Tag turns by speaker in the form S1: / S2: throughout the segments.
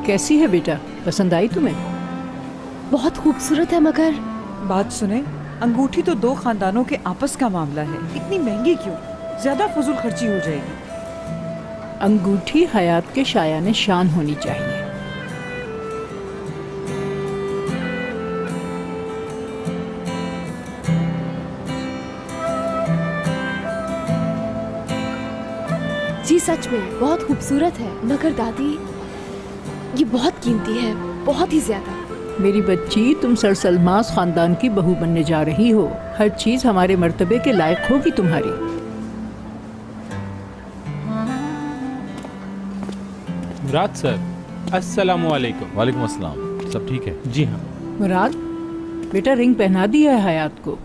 S1: कैसी है बेटा, पसंद आई तुम्हें?
S2: बहुत खूबसूरत है, मगर
S3: बात सुने, अंगूठी तो दो खानदानों के आपस का मामला है, इतनी महंगी क्यों? ज्यादा फजूल खर्ची हो जाएगी।
S1: अंगूठी हयात के शायाने शान होनी चाहिए।
S2: जी सच में बहुत खूबसूरत है, मगर दादी ये बहुत कीमती है, बहुत ही ज्यादा।
S1: मेरी बच्ची, तुम सर सलमास खानदान की बहू बनने जा रही हो। हर चीज हमारे मर्तबे के लायक होगी तुम्हारी।
S4: मुराद सर, अस्सलामु अलैकुम।
S5: वालेकुम अस्सलाम। सब ठीक है?
S4: जी हाँ।
S1: मुराद बेटा, रिंग पहना दी है हयात को।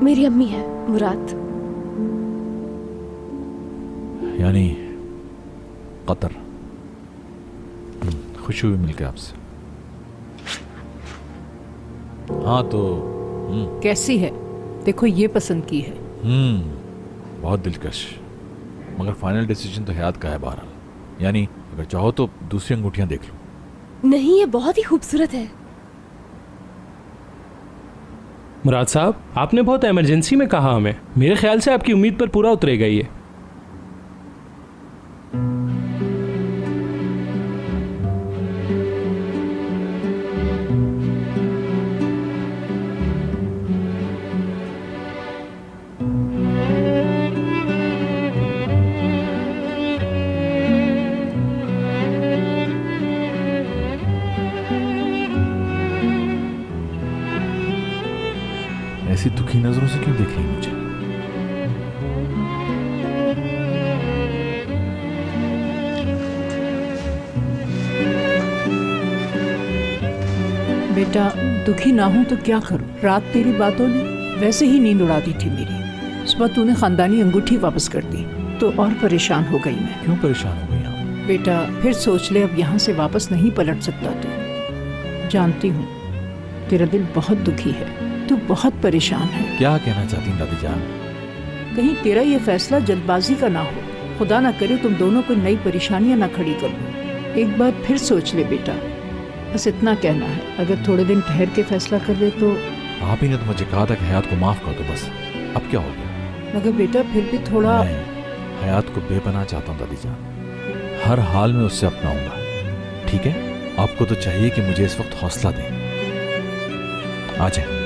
S2: मेरी अम्मी है मुराद।
S5: यानी कतर। खुशी हुई मिलकर आपसे। हाँ तो
S1: कैसी है? देखो ये पसंद की है।
S5: बहुत दिलकश, मगर फाइनल डिसीजन तो हयात का है बहरहाल। यानी अगर चाहो तो दूसरी अंगूठियां देख लो।
S2: नहीं, ये बहुत ही खूबसूरत है।
S4: मुराद साहब, आपने बहुत इमरजेंसी में कहा हमें। मेरे ख्याल से आपकी उम्मीद पर पूरा उतरेगा ये।
S5: ऐसी दुखी नजरों से क्यों देख रही मुझे?
S1: बेटा, दुखी ना हूं तो क्या करूं? रात तेरी बातों ने वैसे ही नींद उड़ा दी थी मेरी। सुबह तूने खानदानी अंगूठी वापस कर दी तो और परेशान हो गई मैं।
S5: क्यों परेशान हो गई आप?
S1: बेटा फिर सोच ले, अब यहाँ से वापस नहीं पलट सकता तू। जानती हूँ तेरा दिल बहुत दुखी है, तू बहुत परेशान है।
S5: क्या कहना चाहती हैं दादी जान?
S1: कहीं तेरा ये फैसला जल्दबाजी का ना हो। खुदा ना करे तुम दोनों को नई परेशानियां ना खड़ी कर दो। एक बार फिर सोच ले बेटा, बस इतना कहना है। अगर थोड़े दिन ठहर के फैसला कर ले तो।
S5: आप ही ने तो मुझे कहा था कि हयात को माफ कर दो, बस अब क्या हो गया?
S1: मगर बेटा फिर भी थोड़ा।
S5: मैं हयात को बेपनाह चाहता हूँ दादी जान। हर हाल में उससे अपनाऊंगा, ठीक है? आपको तो चाहिए कि मुझे इस वक्त हौसला दें। आ जाए।